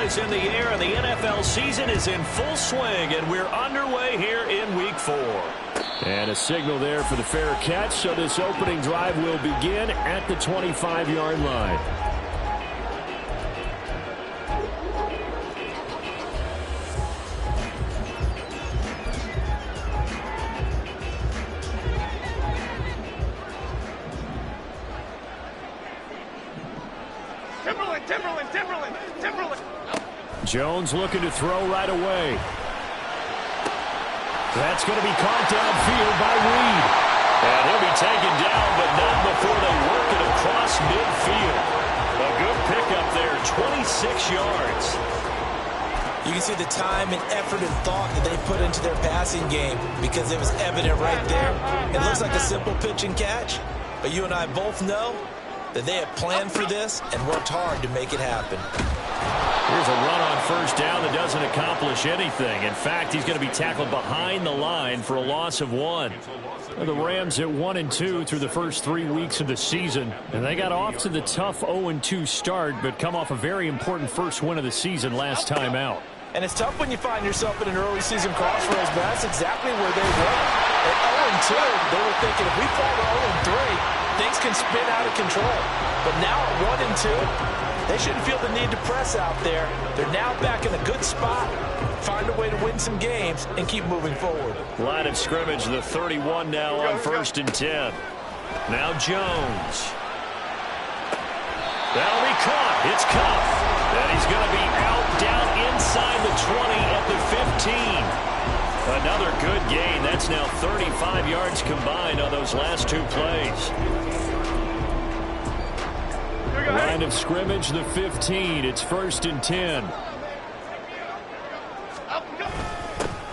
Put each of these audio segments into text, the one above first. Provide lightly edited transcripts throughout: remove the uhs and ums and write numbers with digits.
is in the air, and the NFL season is in full swing, and we're underway here in Week 4. And a signal there for the fair catch, so this opening drive will begin at the 25-yard line. Timberland. Jones looking to throw right away. That's going to be caught downfield by Reed. And he'll be taken down, but not before they work it across midfield. A good pickup there, 26 yards. You can see the time and effort and thought that they put into their passing game because it was evident right there. It looks like a simple pitch and catch, but you and I both know that they have planned for this and worked hard to make it happen. Here's a run on first down that doesn't accomplish anything. In fact, he's going to be tackled behind the line for a loss of 1. The Rams at 1-2 through the first 3 weeks of the season. And they got off to the tough 0-2 start, but come off a very important first win of the season last time out. And it's tough when you find yourself in an early season crossroads, but that's exactly where they were. At 0-2, they were thinking if we fall to 0-3, things can spin out of control. But now at 1-2, they shouldn't feel the need to press out there. They're now back in a good spot. Find a way to win some games and keep moving forward. Line of scrimmage, the 31 now on 1st and 10. Now Jones. That'll be caught. It's Cuff. And he's going to be out down inside the 20 at the 15. Another good gain. That's now 35 yards combined on those last 2 plays. Line of scrimmage, the 15. It's 1st and 10.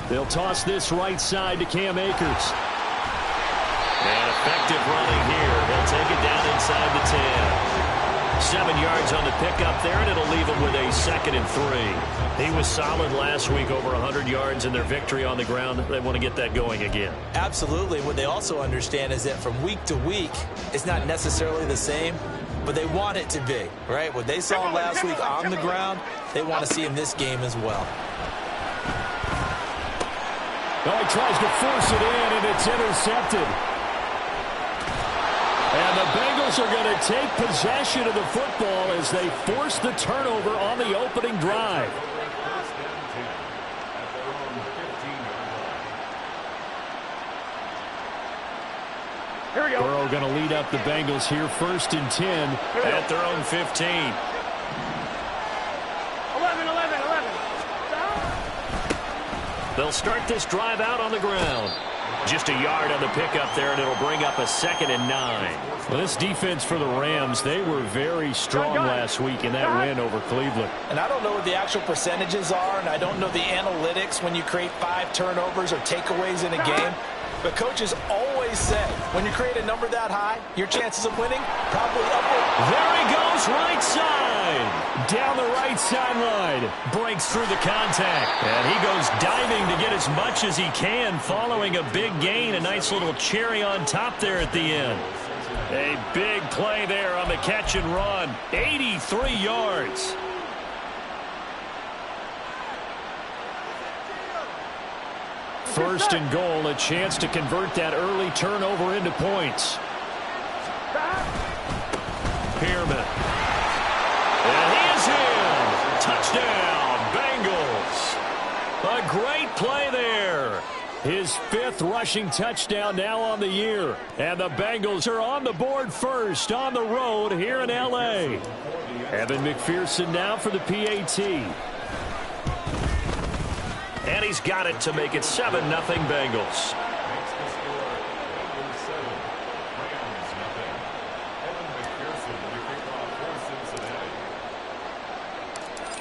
They'll toss this right side to Cam Akers. And effective running here. They'll take it down inside the 10. 7 yards on the pickup there, and it'll leave him with a 2nd and 3. He was solid last week, over 100 yards in their victory on the ground. They want to get that going again. Absolutely. What they also understand is that from week to week, it's not necessarily the same, but they want it to be, right? What they saw last week on the ground, they want to see in this game as well. Oh, he tries to force it in, and it's intercepted. And the Bengals are going to take possession of the football as they force the turnover on the opening drive. Here we go. Burrow going to lead up the Bengals here, 1st and 10 at their own 15. 11. They'll start this drive out on the ground. Just a yard on the pickup there, and it'll bring up a 2nd and 9. Well, this defense for the Rams, they were very strong last week in that win over Cleveland. And I don't know what the actual percentages are, and I don't know the analytics when you create 5 turnovers or takeaways in a game. But coaches always say, when you create a number that high, your chances of winning probably upward. There he goes, right side. Down the right sideline. Breaks through the contact. And he goes diving to get as much as he can following a big gain. A nice little cherry on top there at the end. A big play there on the catch and run. 83 yards. First and goal, a chance to convert that early turnover into points. Pearman. And he is in. Touchdown, Bengals. A great play there. His 5th rushing touchdown now on the year. And the Bengals are on the board first on the road here in L.A. Evan McPherson now for the PAT. And he's got it to make it 7-0 Bengals.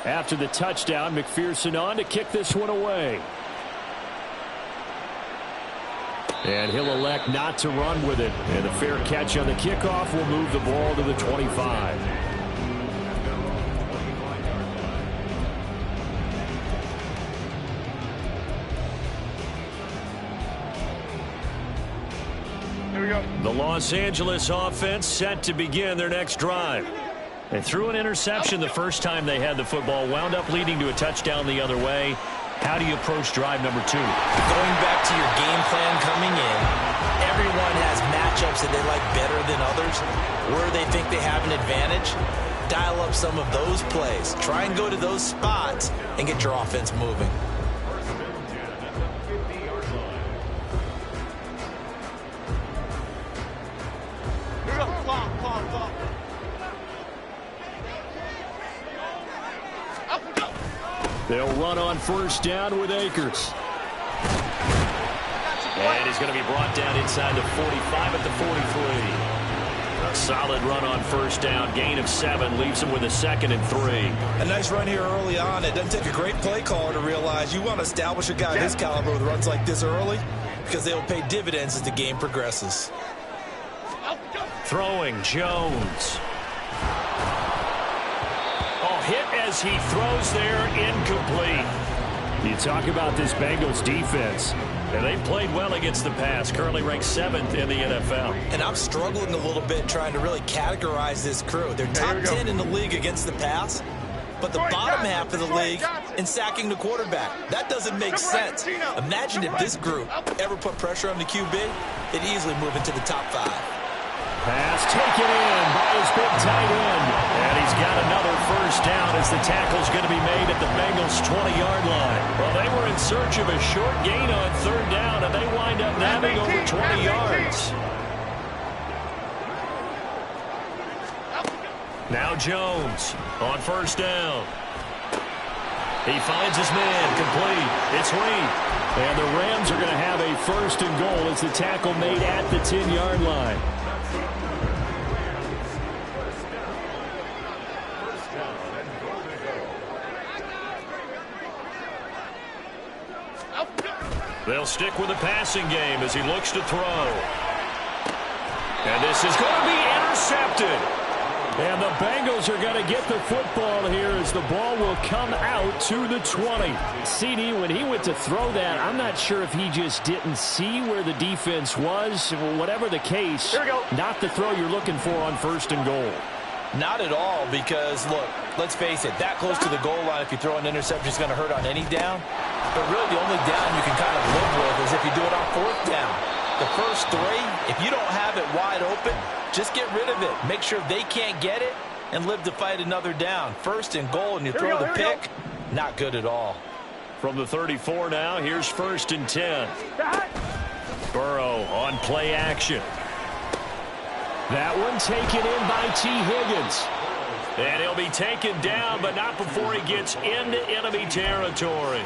After the touchdown, McPherson on to kick this one away. And he'll elect not to run with it. And the fair catch on the kickoff will move the ball to the 25. Here we go. The Los Angeles offense set to begin their next drive. They threw an interception the first time they had the football, wound up leading to a touchdown the other way. How do you approach drive number 2? Going back to your game plan coming in, everyone has matchups that they like better than others. Where they think they have an advantage, dial up some of those plays. Try and go to those spots and get your offense moving. They'll run on first down with Akers. And he's going to be brought down inside the 45 at the 43. A solid run on first down. Gain of 7 leaves him with a 2nd and 3. A nice run here early on. It doesn't take a great play caller to realize you want to establish a guy of his caliber with runs like this early because they will pay dividends as the game progresses. Throwing Jones. Hit as he throws there, incomplete. You talk about this Bengals defense, and they've played well against the pass, currently ranked 7th in the NFL. And I'm struggling a little bit trying to really categorize this crew. They're top 10 in the league against the pass, but the bottom half of the league in sacking the quarterback. That doesn't make sense. Imagine if this group ever put pressure on the QB, they'd easily move into the top 5. Pass taken in by his big tight end. And he's got another first down as the tackle's going to be made at the Bengals' 20-yard line. Well, they were in search of a short gain on 3rd down, and they wind up nabbing over 20 yards. Now Jones on first down. He finds his man, complete. It's Reed. And the Rams are going to have a 1st and goal as the tackle made at the 10-yard line. They'll stick with the passing game as he looks to throw. And this is going to be intercepted. And the Bengals are going to get the football here as the ball will come out to the 20. CD, when he went to throw that, I'm not sure if he just didn't see where the defense was. Whatever the case, not the throw you're looking for on 1st and goal. Not at all, because, look, let's face it, that close to the goal line, if you throw an interception, is going to hurt on any down. But really, the only down you can kind of live with is if you do it on 4th down. The first 3, if you don't have it wide open, just get rid of it. Make sure they can't get it and live to fight another down. 1st and goal, and you throw the pick, not good at all. From the 34 now, here's 1st and 10. Burrow on play action. That one taken in by T. Higgins. And he'll be taken down, but not before he gets into enemy territory.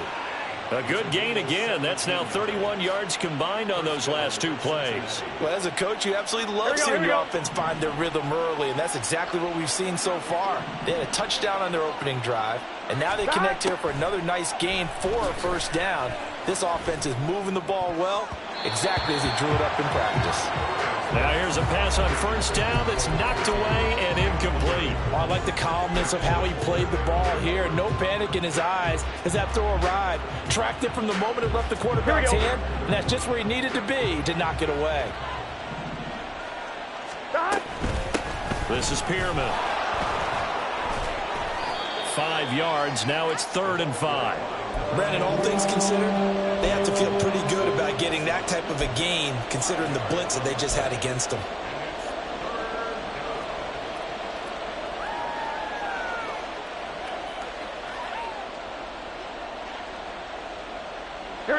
A good gain again. That's now 31 yards combined on those last 2 plays. Well, as a coach, you absolutely love seeing your offense find their rhythm early, and that's exactly what we've seen so far. They had a touchdown on their opening drive, and now they connect here for another nice gain for a 1st down. This offense is moving the ball well, exactly as he drew it up in practice. Now here's a pass on 1st down that's knocked away and incomplete. Oh, I like the calmness of how he played the ball here. No panic in his eyes as that throw arrived. Tracked it from the moment it left the quarterback's hand, and that's just where he needed to be to knock it away. This is Pearman. 5 yards. Now it's 3rd and 5. Brandon, all things considered, they have to feel pretty good about getting that type of a gain, considering the blitz that they just had against them.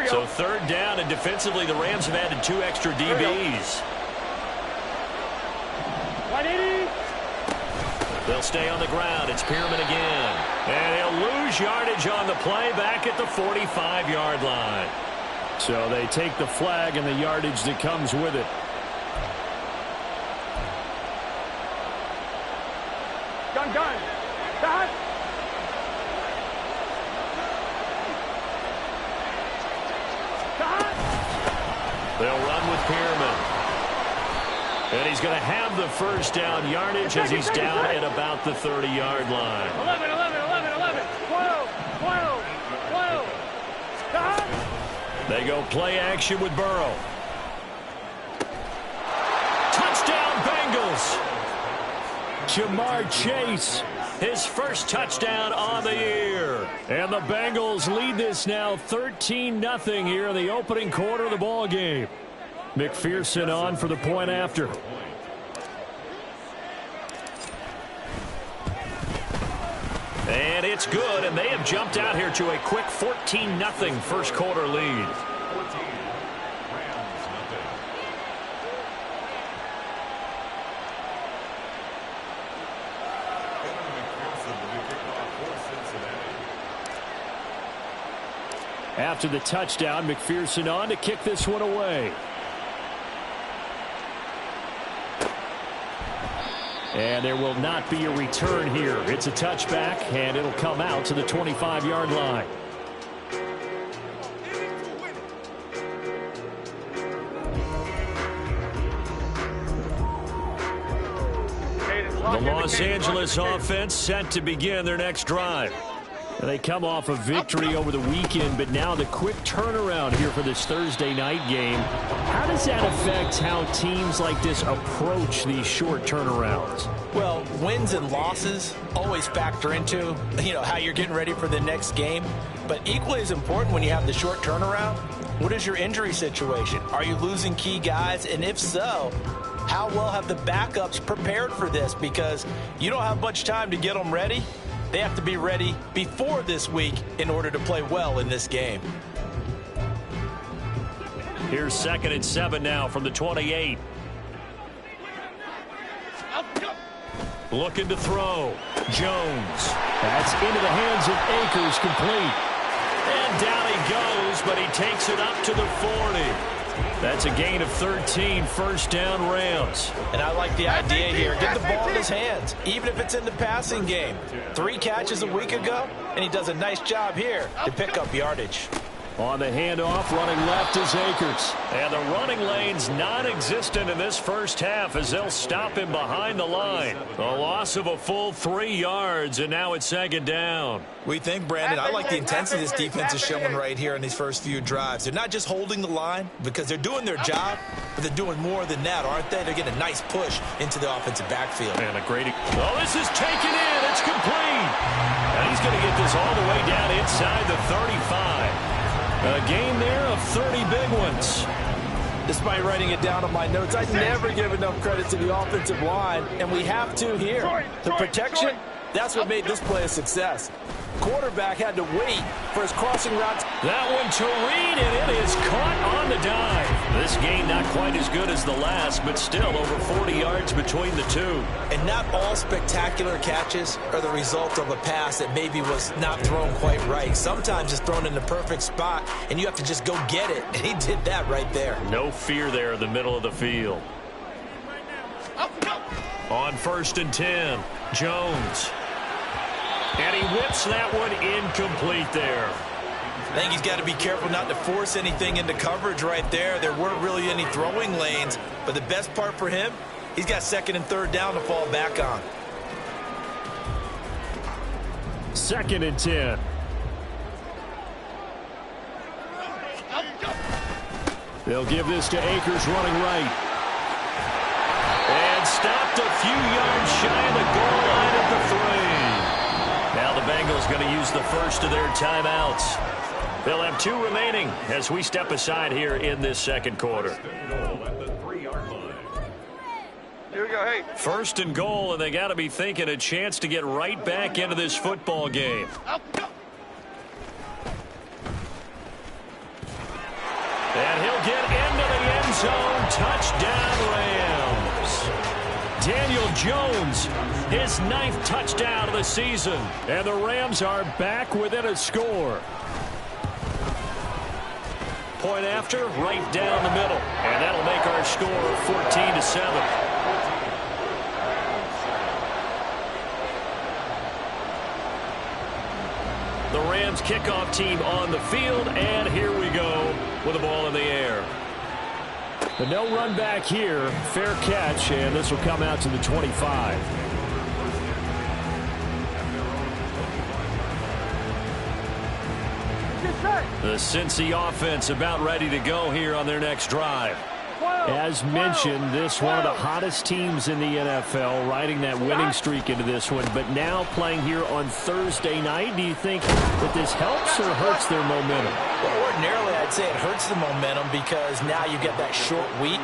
So 3rd down, and defensively, the Rams have added 2 extra DBs. 180. They'll stay on the ground. It's Pearman again. And he'll lose yardage on the play back at the 45-yard line. So they take the flag and the yardage that comes with it. Gun. Dot. They'll run with Pearman. And he's going to have the 1st down yardage as he's down at about the 30-yard line. 11. 12. They go play action with Burrow. Touchdown, Bengals. Jamar Chase. His first touchdown on the year. And the Bengals lead this now 13-0 here in the opening quarter of the ball game. McPherson on for the point after. And it's good, and they have jumped out here to a quick 14-0 first quarter lead. After the touchdown, McPherson on to kick this one away. And there will not be a return here. It's a touchback, and it'll come out to the 25-yard line. The Los Angeles offense set to begin their next drive. They come off a victory over the weekend, but now the quick turnaround here for this Thursday night game. How does that affect how teams like this approach these short turnarounds? Well, wins and losses always factor into, how you're getting ready for the next game. But equally as important when you have the short turnaround, what is your injury situation? Are you losing key guys? And if so, how well have the backups prepared for this? Because you don't have much time to get them ready. They have to be ready before this week in order to play well in this game. Here's 2nd and 7 now from the 28. Looking to throw. Jones. That's into the hands of Akers, complete. And down he goes, but he takes it up to the 40. That's a gain of 13, first down Rams. And I like the idea here. Get the ball in his hands, even if it's in the passing game. 3 catches a week ago, and he does a nice job here to pick up yardage. On the handoff, running left is Akers. And the running lane's non-existent in this first half as they'll stop him behind the line. A loss of a full 3 yards, and now it's 2nd down. We think, Brandon, I like the intensity this defense is showing right here in these first few drives. They're not just holding the line because they're doing their job, but they're doing more than that, aren't they? They're getting a nice push into the offensive backfield. And a great... Oh, this is taken in. It's complete. And he's going to get this all the way down inside the 35. A game there of 30 big ones. Despite writing it down on my notes, I never give enough credit to the offensive line, and we have to here. The protection, that's what made this play a success. Quarterback had to wait for his crossing route. That one to Reed, and it is caught on the dive. This game not quite as good as the last, but still over 40 yards between the two. And not all spectacular catches are the result of a pass that maybe was not thrown quite right. Sometimes it's thrown in the perfect spot, and you have to just go get it. And he did that right there. No fear there in the middle of the field. On 1st and 10, Jones. And he whips that one incomplete there. I think he's got to be careful not to force anything into coverage right there. There weren't really any throwing lanes, but the best part for him, he's got 2nd and 3rd down to fall back on. 2nd and 10. They'll give this to Akers running right. And stopped a few yards shy of the goal line at the 3. Now the Bengals going to use the first of their timeouts. They'll have 2 remaining as we step aside here in this 2nd quarter. Here we go, hey. 1st and goal, and they got to be thinking a chance to get right back into this football game. And he'll get into the end zone. Touchdown, Rams. Daniel Jones, his 9th touchdown of the season. And the Rams are back within a score. Point after, right down the middle. And that'll make our score 14-7. The Rams kickoff team on the field, and here we go with the ball in the air. The no run back here, fair catch, and this will come out to the 25. The Cincy offense about ready to go here on their next drive. As mentioned, this one of the hottest teams in the NFL, riding that winning streak into this one, but now playing here on Thursday night. Do you think that this helps or hurts their momentum? Well, ordinarily, I'd say it hurts the momentum because now you get that short week.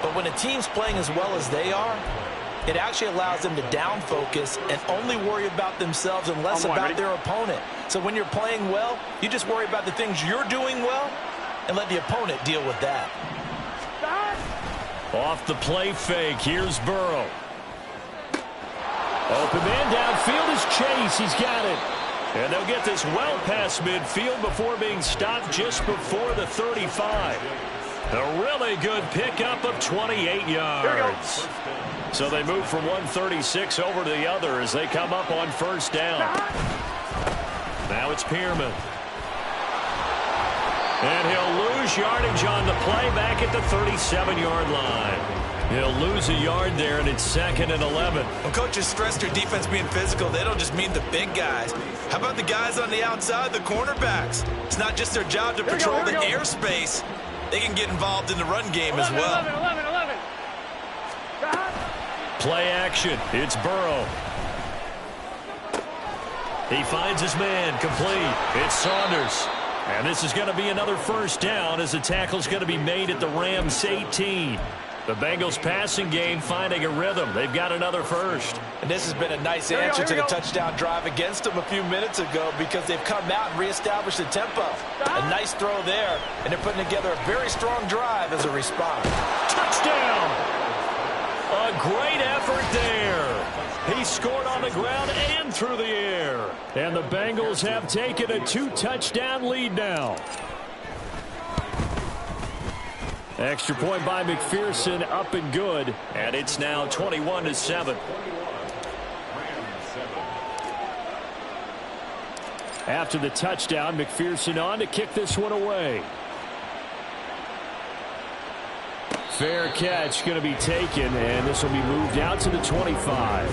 But when a team's playing as well as they are, it actually allows them to down focus and only worry about themselves and less about their opponent. So when you're playing well, you just worry about the things you're doing well and let the opponent deal with that. Off the play fake, here's Burrow. Open man downfield is Chase. He's got it. And they'll get this well past midfield before being stopped just before the 35. A really good pickup of 28 yards. So they move from 136 over to the other as they come up on first down. Now it's Pierman. And he'll lose yardage on the play back at the 37-yard line. He'll lose a yard there, and it's 2nd and 11. When coaches stress their defense being physical, they don't just mean the big guys. How about the guys on the outside, the cornerbacks? It's not just their job to patrol the airspace. They can get involved in the run game as well. 11. Play action. It's Burrow. He finds his man complete. It's Saunders. And this is going to be another first down as the tackle's going to be made at the Rams 18. The Bengals passing game finding a rhythm. They've got another first. And this has been a nice answer to the touchdown drive against them a few minutes ago because they've come out and reestablished the tempo. A nice throw there, and they're putting together a very strong drive as a response. Touchdown! A great effort there. He scored on the ground and through the air. And the Bengals have taken a 2-touchdown lead now. Extra point by McPherson, up and good. And it's now 21-7. After the touchdown, McPherson on to kick this one away. Fair catch going to be taken, and this will be moved out to the 25.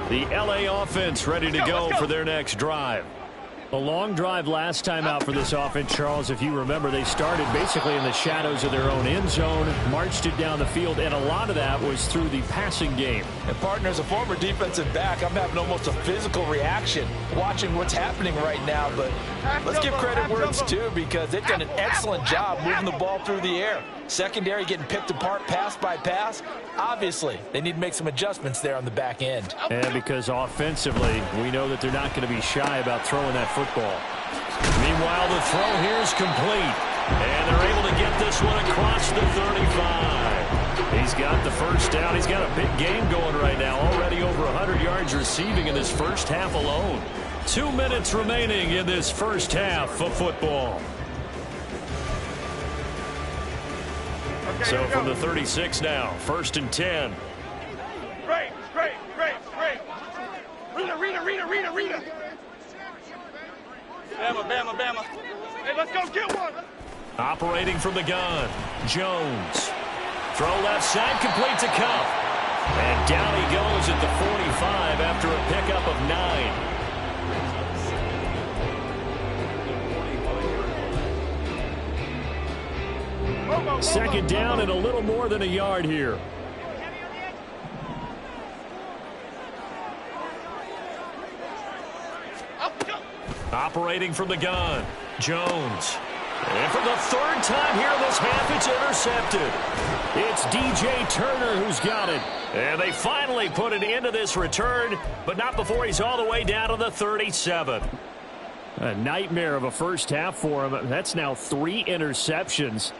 The LA offense ready to go for their next drive. A long drive last time out for this offense, Charles. If you remember, they started basically in the shadows of their own end zone, marched it down the field, and a lot of that was through the passing game. And partner, as a former defensive back, I'm having almost a physical reaction watching what's happening right now. But let's give credit where it's due because they've done an excellent job moving the ball through the air. Secondary getting picked apart pass by pass. Obviously, they need to make some adjustments there on the back end. And because offensively, we know that they're not going to be shy about throwing that football. Meanwhile, the throw here is complete. And they're able to get this one across the 35. He's got the first down. He's got a big game going right now. Already over 100 yards receiving in this first half alone. 2 minutes remaining in this first half of football. So from the 36 now, 1st and 10. Great. Rita. Bama. Hey, let's go get one. Operating from the gun, Jones. Throw left side, complete to Cup. And down he goes at the 45 after a pickup of 9. Second down and a little more than a yard here. Operating from the gun, Jones. And for the third time here in this half, it's intercepted. It's DJ Turner who's got it. And they finally put an end to this return, but not before he's all the way down to the 37. A nightmare of a first half for him. That's now 3 interceptions.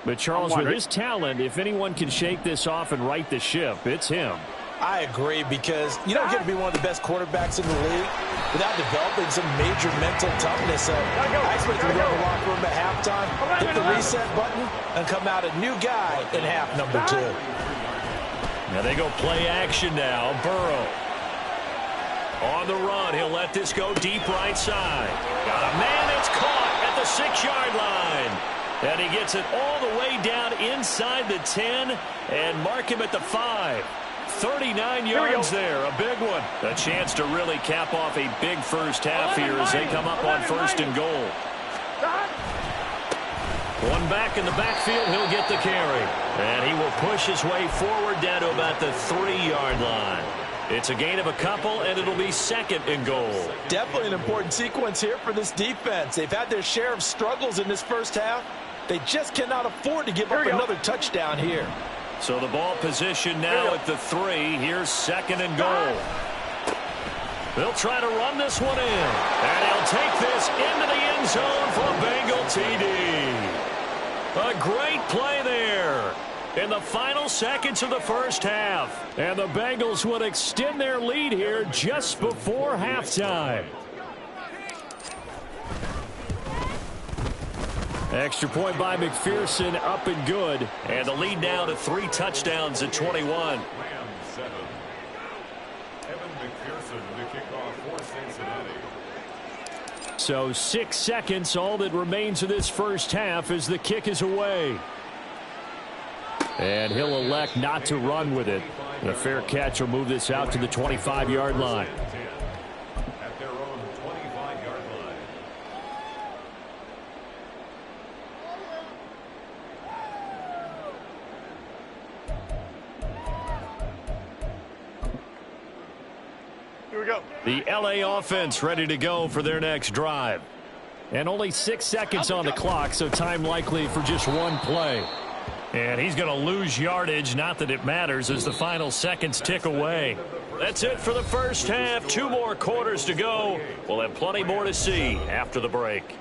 But Charles, with his talent, if anyone can shake this off and right the ship, it's him. I agree because you don't get to be one of the best quarterbacks in the league without developing some major mental toughness. So I expect him to go to the locker room at halftime, hit the reset button, and come out a new guy in half number 2. Now they go play action now. Burrow. On the run, he'll let this go deep right side. Got a man, it's caught at the 6-yard line. And he gets it all the way down inside the 10 and mark him at the 5. 39 yards there, a big one. A chance to really cap off a big first half here as they come up on first and goal. One back in the backfield, he'll get the carry. And he will push his way forward down to about the 3-yard line. It's a gain of a couple, and it'll be second and goal. Definitely an important sequence here for this defense. They've had their share of struggles in this first half. They just cannot afford to give up another touchdown here. So the ball position now at the 3. Here's second and goal. They'll try to run this one in. And he'll take this into the end zone for a Bengal TD. A great play there in the final seconds of the first half. And the Bengals would extend their lead here just before halftime. Extra point by McPherson, up and good. And the lead now to 3 touchdowns at 21. So 6 seconds, all that remains of this first half as the kick is away. And he'll elect not to run with it. And a fair catch will move this out to the 25-yard line. At their own 25-yard line. Here we go. The LA offense ready to go for their next drive. And only 6 seconds on the clock, so time likely for just one play. And he's going to lose yardage, not that it matters, as the final seconds tick away. That's it for the first half. 2 more quarters to go. We'll have plenty more to see after the break.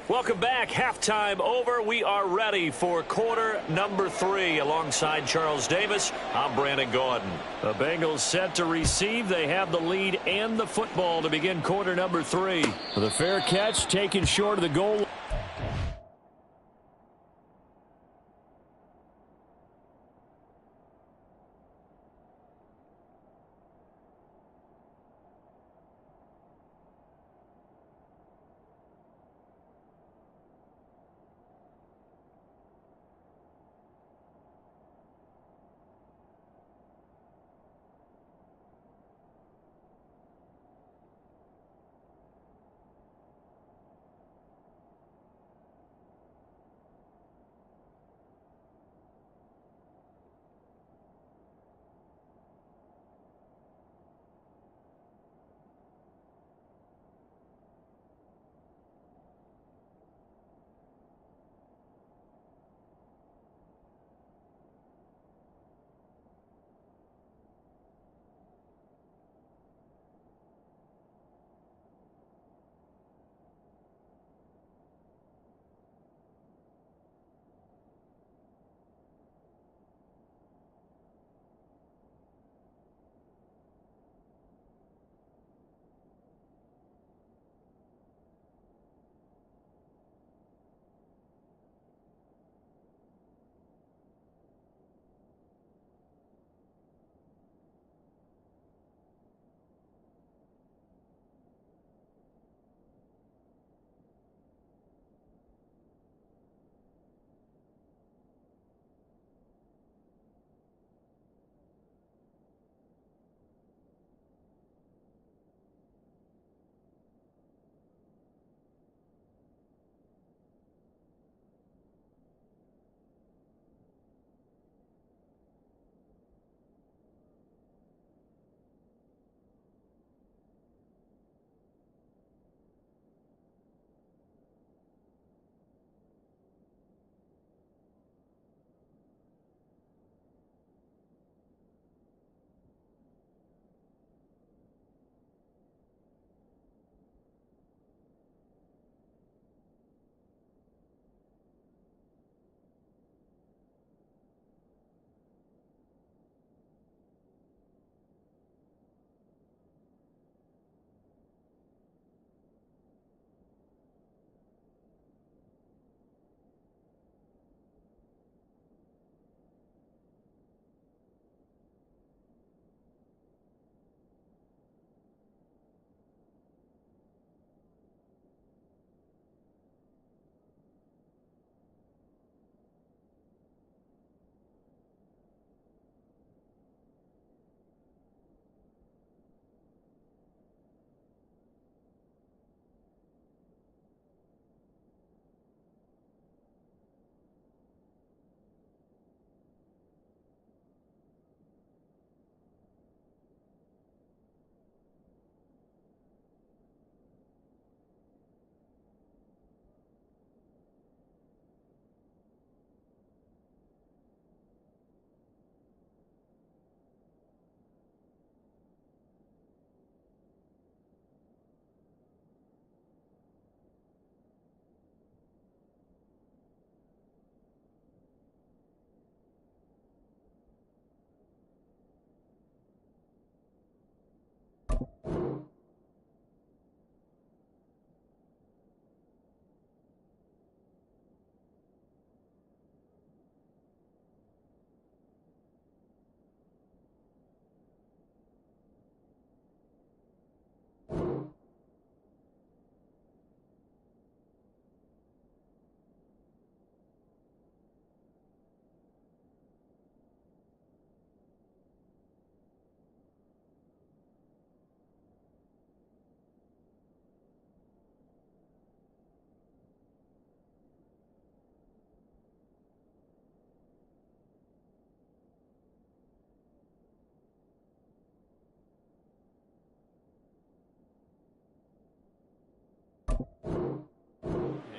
Welcome back. Halftime over. We are ready for quarter number 3. Alongside Charles Davis, I'm Brandon Gaudin. The Bengals set to receive. They have the lead and the football to begin quarter number 3. The fair catch taken short of the goal.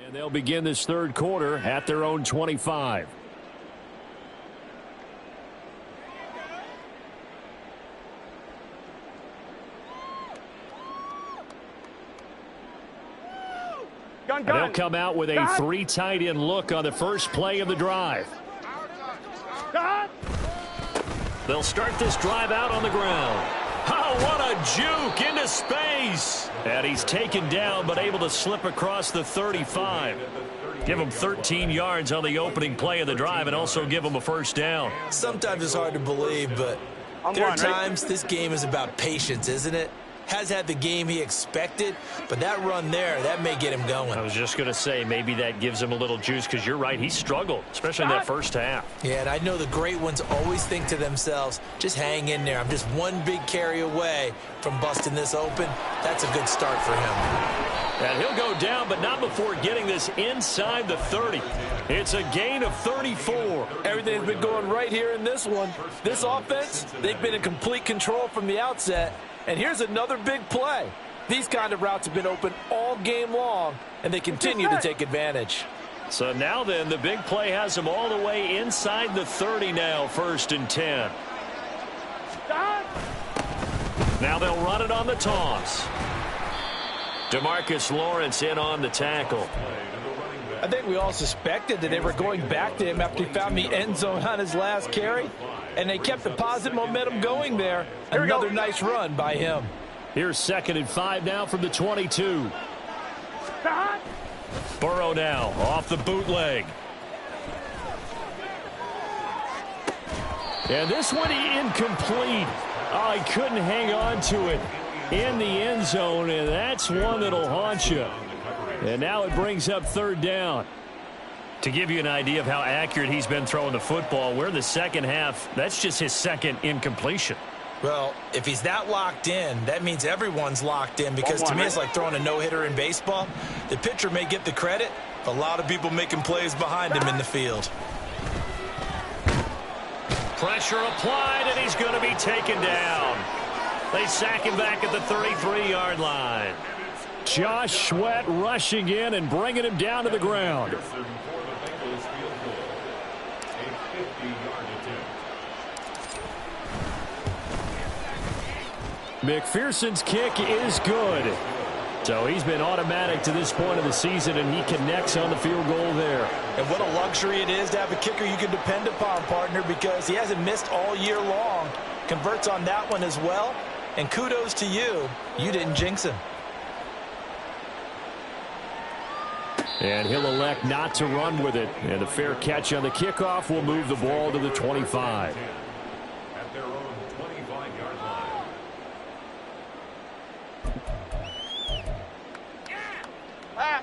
And they'll begin this third quarter at their own 25. Gun. They'll come out with a three tight end look on the first play of the drive. Gun. They'll start this drive out on the ground. Oh, what a juke into space. And he's taken down but able to slip across the 35. Give him 13 yards on the opening play of the drive and also give him a first down. Sometimes it's hard to believe, but there are times this game is about patience, isn't it? Has had the game he expected, but that run there, that may get him going. I was just going to say maybe that gives him a little juice because you're right, he struggled, especially in that first half. Yeah, and I know the great ones always think to themselves, just hang in there. I'm just one big carry away from busting this open. That's a good start for him. And he'll go down, but not before getting this inside the 30. It's a gain of 34. Everything's been going right here in this one. This offense, they've been in complete control from the outset. And here's another big play. These kind of routes have been open all game long, and they continue to take advantage. So now then, the big play has them all the way inside the 30 now, 1st and 10. Now they'll run it on the toss. DeMarcus Lawrence in on the tackle. I think we all suspected that they were going back to him after he found the end zone on his last carry, and they kept the positive momentum going there. Another nice run by him. Here's 2nd and 5 now from the 22. Burrow now off the bootleg. And this one incomplete. Oh, he couldn't hang on to it in the end zone, and that's one that'll haunt you. And now it brings up 3rd down. To give you an idea of how accurate he's been throwing the football, we're in the second half. That's just his 2nd incompletion. Well, if he's that locked in, that means everyone's locked in, because to me it's like throwing a no-hitter in baseball. The pitcher may get the credit, a lot of people making plays behind him in the field. Pressure applied, and he's going to be taken down. They sack him back at the 33-yard line. Josh Sweat rushing in and bringing him down to the ground. McPherson's kick is good. So he's been automatic to this point of the season, and he connects on the field goal there. And what a luxury it is to have a kicker you can depend upon, partner, because he hasn't missed all year long. Converts on that one as well. And kudos to you. You didn't jinx him. And he'll elect not to run with it. And a fair catch on the kickoff will move the ball to the 25. At their own 25-yard line.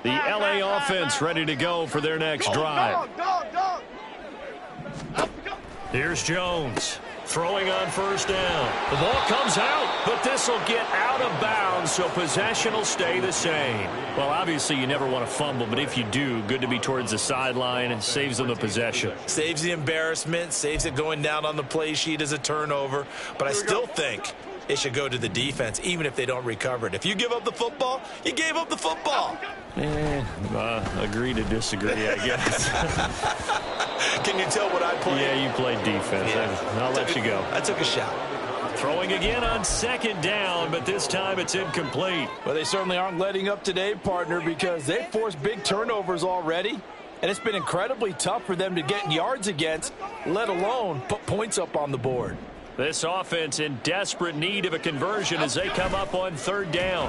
The LA offense ready to go for their next drive. Here's Jones. Throwing on 1st down. The ball comes out, but this will get out of bounds, so possession will stay the same. Well, obviously you never want to fumble, but if you do, good to be towards the sideline and saves them the possession. Saves the embarrassment, saves it going down on the play sheet as a turnover. But I still think it should go to the defense, even if they don't recover it. If you give up the football, you gave up the football. Agree to disagree, I guess. Can you tell what I played? Yeah, you played defense. Yeah. I'll let you go. I took a shot. Throwing again on 2nd down, but this time it's incomplete. Well, they certainly aren't letting up today, partner, because they've forced big turnovers already. And it's been incredibly tough for them to get yards against, let alone put points up on the board. This offense in desperate need of a conversion as they come up on third down.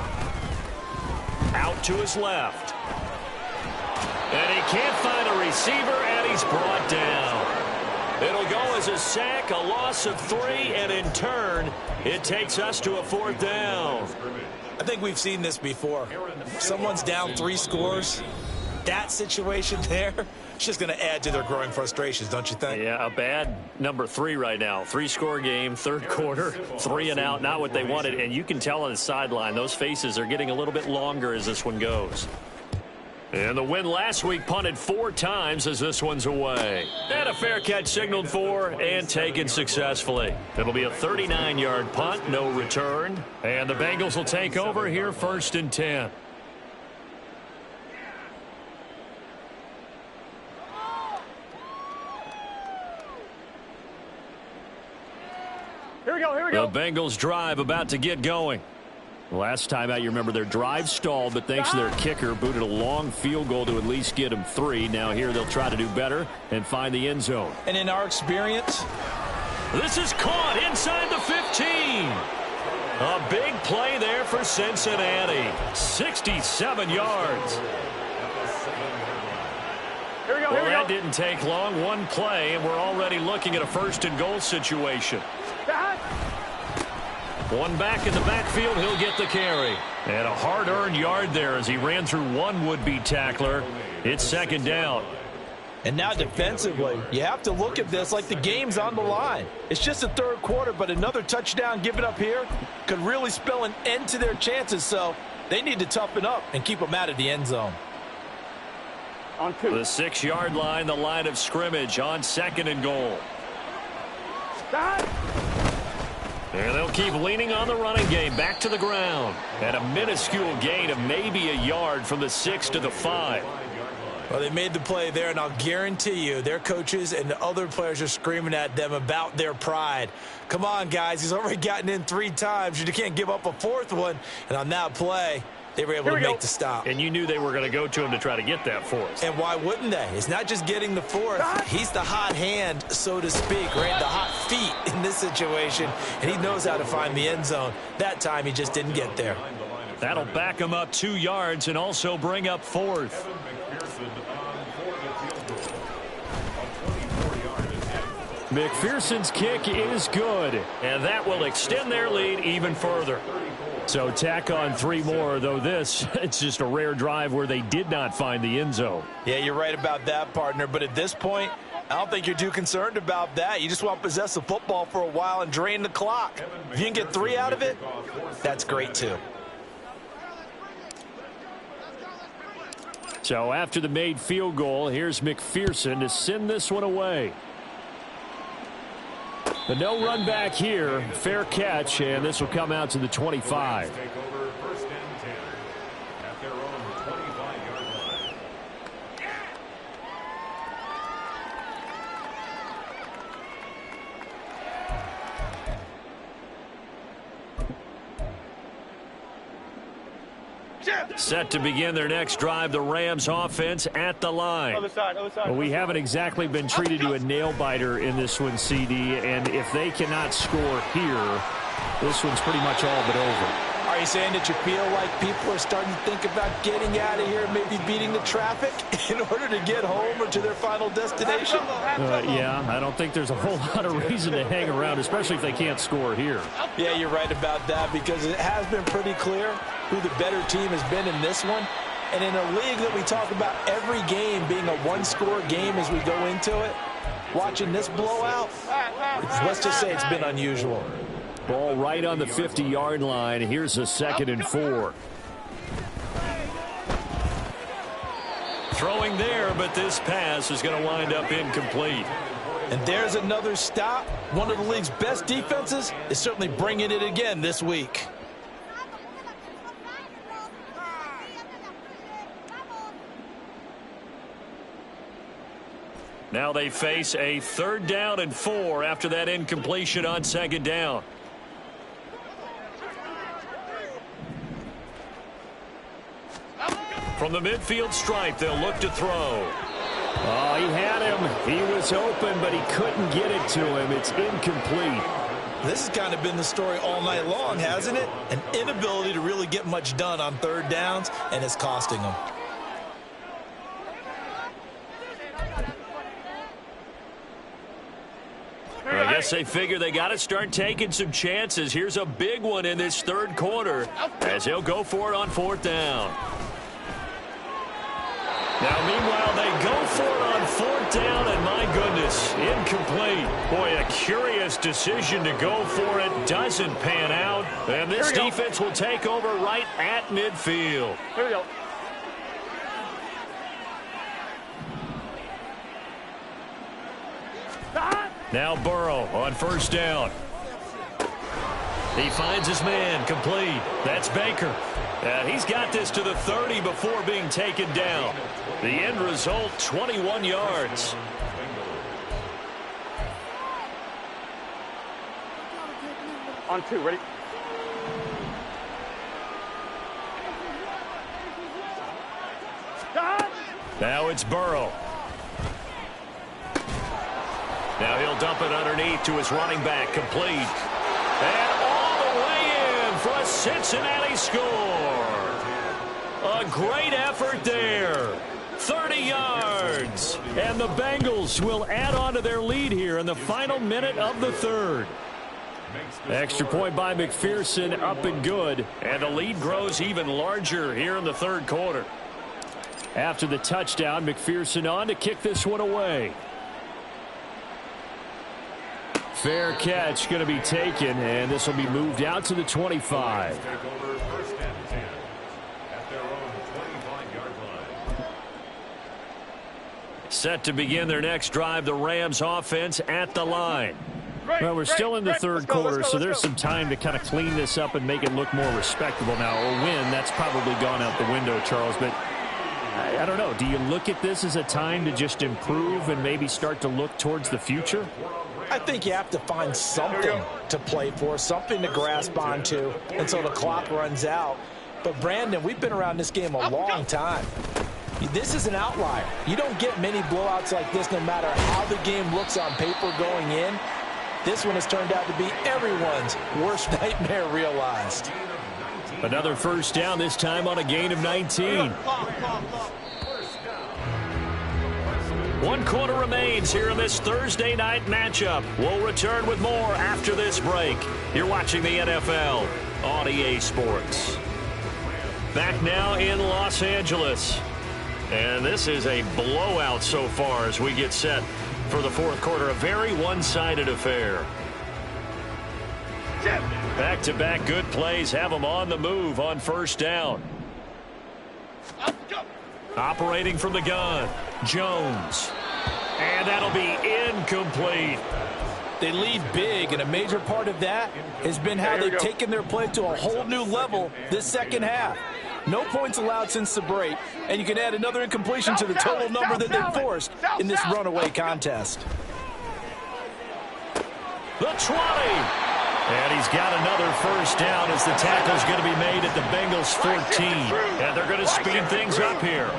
Out to his left. And he can't find a receiver, and he's brought down. It'll go as a sack, a loss of 3, and in turn, it takes us to a fourth down. I think we've seen this before. Someone's down 3 scores. That situation there, it's just going to add to their growing frustrations, don't you think? Yeah, a bad number 3 right now. 3-score game, third quarter, 3 and out, not what they wanted. And you can tell on the sideline, those faces are getting a little bit longer as this one goes. And the win last week punted 4 times as this one's away. And a fair catch signaled for and taken successfully. It'll be a 39-yard punt, no return. And the Bengals will take over here 1st and 10. Here we go. The Bengals drive about to get going. Last time out, you remember their drive stalled, but thanks to their kicker, booted a long field goal to at least get them 3. Now here they'll try to do better and find the end zone. And in our experience, this is caught inside the 15. A big play there for Cincinnati. 67 yards. Here we go. That didn't take long. One play, and we're already looking at a 1st and goal situation. One back in the backfield, he'll get the carry. And a hard-earned yard there as he ran through one would-be tackler. It's 2nd down. and now defensively, you have to look at this like the game's on the line. It's just the third quarter, but another touchdown given up here could really spell an end to their chances, so they need to toughen up and keep them out of the end zone. On 2. The 6-yard line, the line of scrimmage on 2nd and goal. And they'll keep leaning on the running game back to the ground. And a minuscule gain of maybe a yard from the 6 to the 5. Well, they made the play there, and I'll guarantee you their coaches and the other players are screaming at them about their pride. Come on, guys. He's already gotten in 3 times. You can't give up a 4th one. And on that play, they were able to make the stop. And you knew they were going to go to him to try to get that 4th. And why wouldn't they? It's not just getting the 4th. He's the hot hand, so to speak, right? The hot feet in this situation. And he knows how to find the end zone. That time, he just didn't get there. That'll back him up 2 yards and also bring up 4th. McPherson's kick is good, and that will extend their lead even further. So tack on 3 more, though this, it's just a rare drive where they did not find the end zone. Yeah, you're right about that, partner, but at this point, I don't think you're too concerned about that. You just want to possess the football for a while and drain the clock. If you can get 3 out of it, that's great too. So after the made field goal, here's McPherson to send this one away. The no run back here, fair catch, and this will come out to the 25. Take over 1st and 10 at their own 25-yard line. Set to begin their next drive, the Rams offense at the line. Other side. Well, we haven't exactly been treated to a nail-biter in this one, CD, and if they cannot score here, this one's pretty much all but over. Are you saying that you feel like people are starting to think about getting out of here, maybe beating the traffic in order to get home or to their final destination? Yeah, I don't think there's a whole lot of reason to hang around, especially if they can't score here. Yeah, you're right about that because it has been pretty clear who the better team has been in this one. And in a league that we talk about every game being a one-score game as we go into it, watching this blowout, let's just say it's been unusual. Ball right on the 50-yard line. Here's a 2nd and 4. Throwing there, but this pass is going to wind up incomplete. And there's another stop. One of the league's best defenses is certainly bringing it again this week. Now they face a 3rd down and 4 after that incompletion on 2nd down. From the midfield stripe, they'll look to throw. Oh, he had him. He was open, but he couldn't get it to him. It's incomplete. This has kind of been the story all night long, hasn't it? An inability to really get much done on third downs, and it's costing them. I guess they figure they got to start taking some chances. Here's a big one in this third quarter as he'll go for it on fourth down. Now, meanwhile, they go for it on fourth down, and my goodness, incomplete. Boy, a curious decision to go for it. Doesn't pan out, and this defense will take over right at midfield. Here we go. Now Burrow on first down. He finds his man, complete. That's Baker. He's got this to the 30 before being taken down. The end result, 21 yards. On 2, ready? Now it's Burrow. Now he'll dump it underneath to his running back, complete. And all the way in for a Cincinnati score. A great effort there. 30 yards. And the Bengals will add on to their lead here in the final minute of the third. Extra point by McPherson, up and good. And the lead grows even larger here in the third quarter. After the touchdown, McPherson on to kick this one away. Fair catch going to be taken, and this will be moved out to the 25. Set to begin their next drive, the Rams offense at the line. Well, we're still in the third quarter, so there's some time to kind of clean this up and make it look more respectable now. A win, that's probably gone out the window, Charles, but I don't know. Do you look at this as a time to just improve and maybe start to look towards the future? I think you have to find something to play for, something to grasp onto until the clock runs out. But, Brandon, we've been around this game a long time. This is an outlier. You don't get many blowouts like this no matter how the game looks on paper going in. This one has turned out to be everyone's worst nightmare realized. Another first down, this time on a gain of 19. 1 quarter remains here in this Thursday night matchup. We'll return with more after this break. You're watching the NFL on EA Sports. Back now in Los Angeles. And this is a blowout so far as we get set for the fourth quarter. A very one-sided affair. Back-to-back good plays have them on the move on first down. Operating from the gun, Jones. And that'll be incomplete. They lead big, and a major part of that has been how they've taken their play to a whole new level this second half. No points allowed since the break, and you can add another incompletion to the total number that they've forced in this runaway contest. The 20. And he's got another first down as the tackle's going to be made at the Bengals 14. And they're going to speed things up here.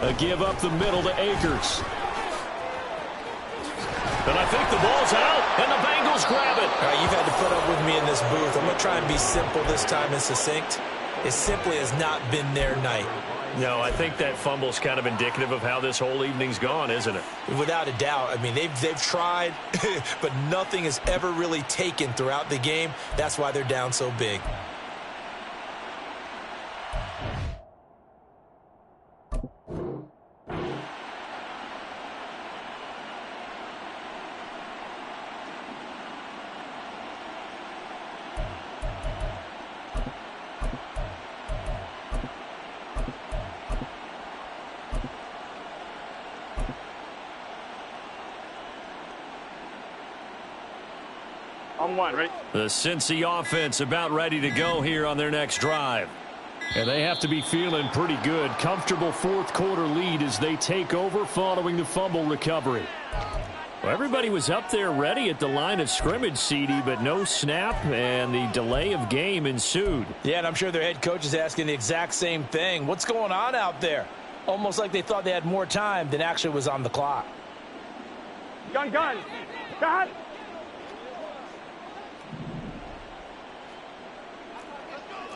A give up the middle to Akers. And I think the ball's out, and the Bengals grab it. All right, you've had to put up with me in this booth. I'm going to try and be simple this time and succinct. It simply has not been their night. No, I think that fumble's kind of indicative of how this whole evening's gone, isn't it? Without a doubt. I mean, they've tried, but nothing has ever really taken throughout the game. That's why they're down so big. On 1, ready? The Cincy offense about ready to go here on their next drive. And they have to be feeling pretty good. Comfortable fourth quarter lead as they take over following the fumble recovery. Well, everybody was up there ready at the line of scrimmage, CD, but no snap, and the delay of game ensued. Yeah, and I'm sure their head coach is asking the exact same thing. What's going on out there? Almost like they thought they had more time than actually was on the clock. Gun. Got.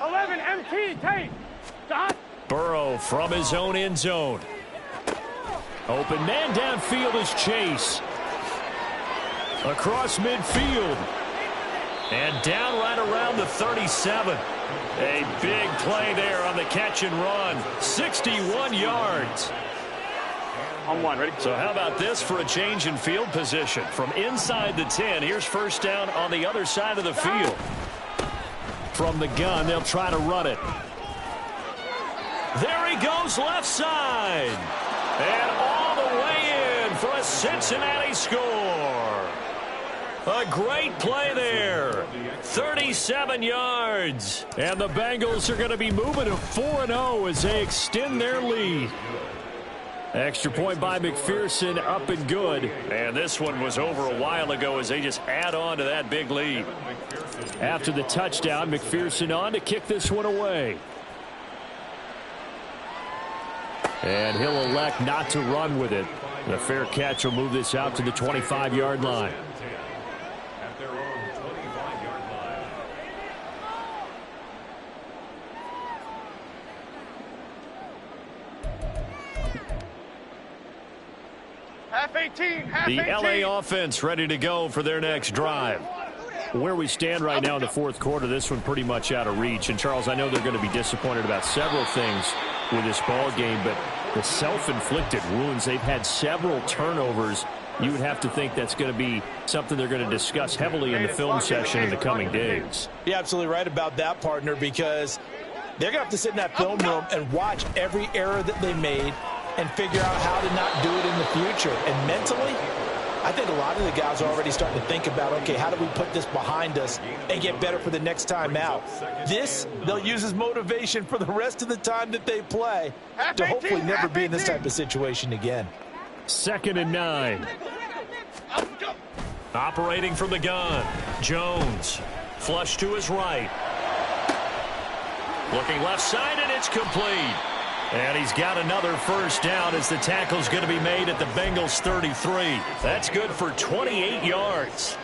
MT, tape. Got. Burrow from his own end zone. Open man downfield is Chase. Across midfield. And down right around the 37. A big play there on the catch and run. 61 yards. On one, ready? So how about this for a change in field position? From inside the 10, here's first down on the other side of the field. From the gun, they'll try to run it. There he goes, left side. And all the way in for a Cincinnati score. A great play there. 37 yards. And the Bengals are going to be moving to 4-0 as they extend their lead. Extra point by McPherson, up and good. And this one was over a while ago as they just add on to that big lead. After the touchdown, McPherson on to kick this one away. And he'll elect not to run with it. The fair catch will move this out to the 25-yard line. At their own 25-yard line. Half 18. The LA offense ready to go for their next drive. Where we stand right now in the fourth quarter, this one pretty much out of reach. And, Charles, I know they're going to be disappointed about several things with this ball game, but the self-inflicted wounds, they've had several turnovers. You would have to think that's going to be something they're going to discuss heavily in the film session in the coming days. You're absolutely right about that, partner, because they're going to have to sit in that film room and watch every error that they made and figure out how to not do it in the future. And mentally, I think a lot of the guys are already starting to think about, okay, how do we put this behind us and get better for the next time out? This, they'll use as motivation for the rest of the time that they play to hopefully never be in this type of situation again. 2nd and 9. Operating from the gun. Jones. Flush to his right. Looking left side, and it's complete. And he's got another first down as the tackle's going to be made at the Bengals 33. That's good for 28 yards.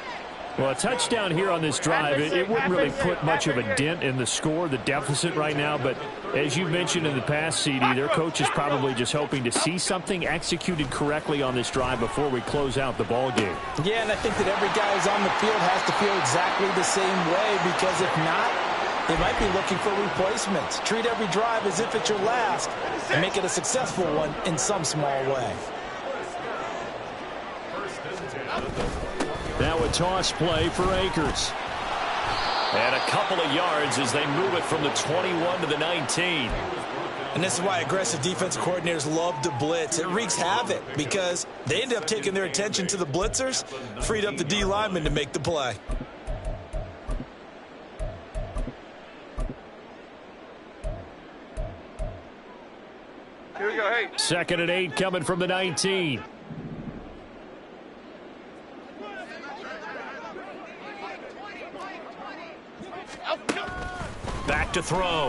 Well, a touchdown here on this drive, it wouldn't really put much of a dent in the score, the deficit right now. But as you mentioned in the past, CD, their coach is probably just hoping to see something executed correctly on this drive before we close out the ball game. Yeah, and I think that every guy who's on the field has to feel exactly the same way, because if not, they might be looking for replacements. Treat every drive as if it's your last and make it a successful one in some small way. Now a toss play for Akers. And a couple of yards as they move it from the 21 to the 19. And this is why aggressive defensive coordinators love to blitz. It wreaks havoc because they end up taking their attention to the blitzers, freed up the D lineman to make the play. Here we go, hey. 2nd and 8 coming from the 19. Back to throw.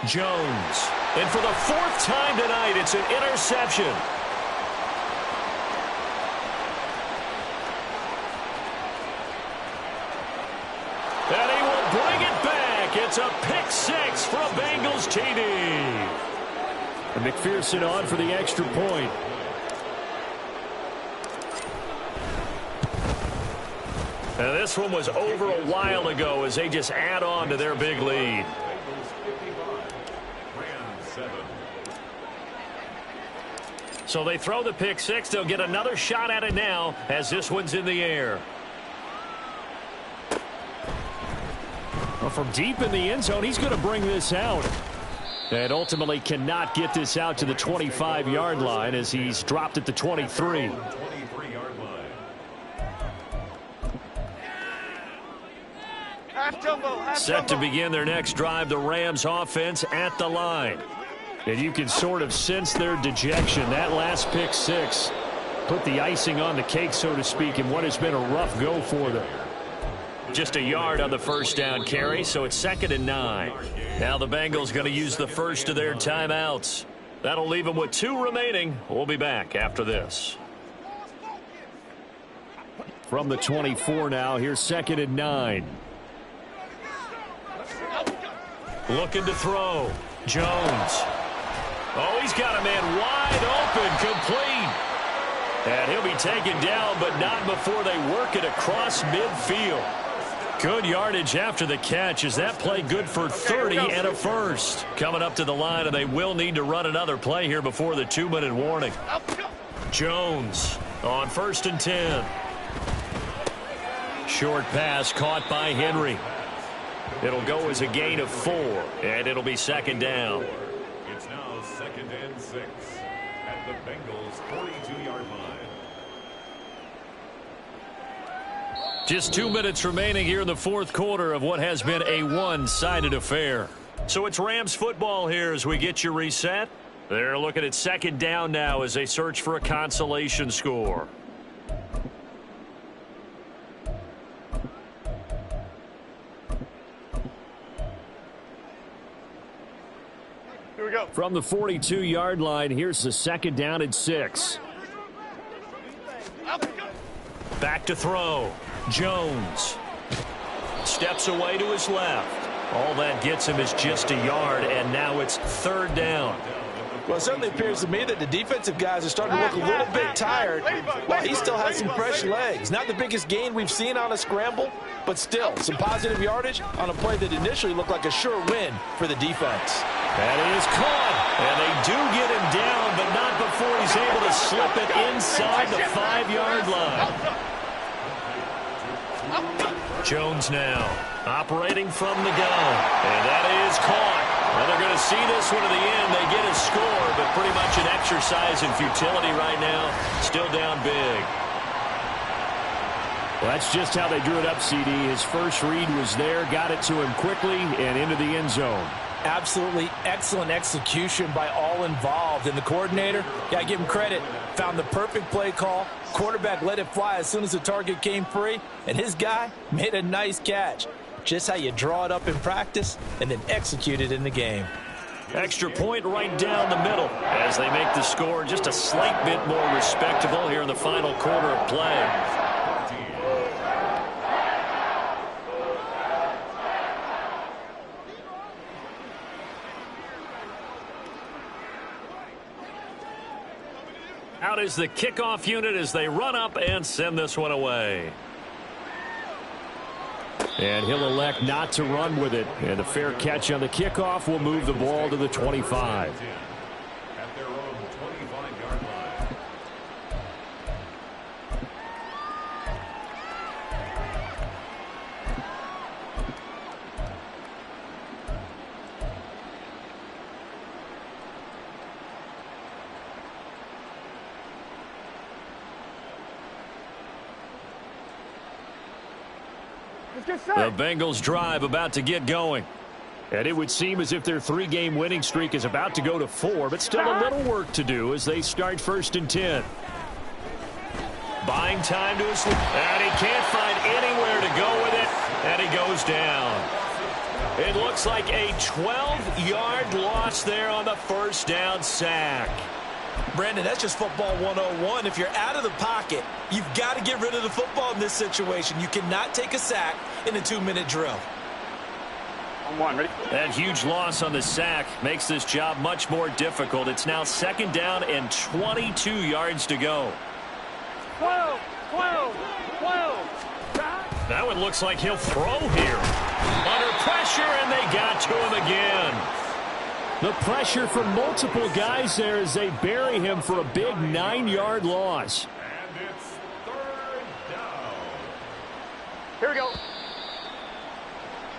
Jones. And for the 4th time tonight, it's an interception. And he will bring it back. It's a pick 6 for a Bengals TD. And McPherson on for the extra point. Now this one was over a while ago as they just add on to their big lead. So they throw the pick 6. They'll get another shot at it now as this one's in the air. Well, from deep in the end zone, he's going to bring this out. And ultimately cannot get this out to the 25-yard line as he's dropped at the 23. Set to begin their next drive, the Rams offense at the line. And you can sort of sense their dejection. That last pick 6 put the icing on the cake, so to speak, in what has been a rough go for them. Just a yard on the first down carry, so it's 2nd and 9. Now the Bengals going to use the first of their timeouts. That'll leave them with 2 remaining. We'll be back after this. From the 24 now, here's 2nd and 9. Looking to throw. Jones. Oh, he's got a man wide open, complete. And he'll be taken down, but not before they work it across midfield. Good yardage after the catch. Is that play good for 30 and a first? Coming up to the line, and they will need to run another play here before the 2-minute warning. Jones on 1st and 10. Short pass caught by Henry. It'll go as a gain of 4, and it'll be 2nd down. It's now 2nd and 6 at the Bengals' 42-yard line. Just 2 minutes remaining here in the 4th quarter of what has been a one-sided affair. So it's Rams football here as we get you reset. They're looking at 2nd down now as they search for a consolation score. Here we go. From the 42-yard line, here's the 2nd down and 6. Back to throw. Jones steps away to his left. All that gets him is just a yard, and now it's 3rd down. Well, it certainly appears to me that the defensive guys are starting to look a little bit tired while he still has some fresh legs. Not the biggest gain we've seen on a scramble, but still some positive yardage on a play that initially looked like a sure win for the defense. That is caught, and they do get him down, but not before he's able to slip it inside the 5-yard line. Jones now operating from the gun, and that is caught. Well, they're going to see this one to the end. They get a score, but pretty much an exercise in futility right now. Still down big. Well, that's just how they drew it up, CD. His first read was there, got it to him quickly, and into the end zone. Absolutely excellent execution by all involved. And the coordinator, got to give him credit, found the perfect play call. Quarterback let it fly as soon as the target came free, and his guy made a nice catch. Just how you draw it up in practice and then execute it in the game. Extra point right down the middle as they make the score just a slight bit more respectable here in the final quarter of play. Out is the kickoff unit as they run up and send this one away. And he'll elect not to run with it. And a fair catch on the kickoff will move the ball to the 25. At their own 25-yard line. The Bengals drive about to get going. And it would seem as if their 3-game winning streak is about to go to 4, but still a little work to do as they start 1st and 10. Buying time to his and he can't find anywhere to go with it, and he goes down. It looks like a 12-yard loss there on the 1st down sack. Brandon, that's just football 101. If you're out of the pocket, you've got to get rid of the football in this situation. You cannot take a sack in a 2-minute drill. On 1, ready? That huge loss on the sack makes this job much more difficult. It's now 2nd down and 22 yards to go. 12, 12, 12. That one looks like he'll throw here. Under pressure, and they got to him again. The pressure from multiple guys there as they bury him for a big 9-yard loss. And it's 3rd down. Here we go.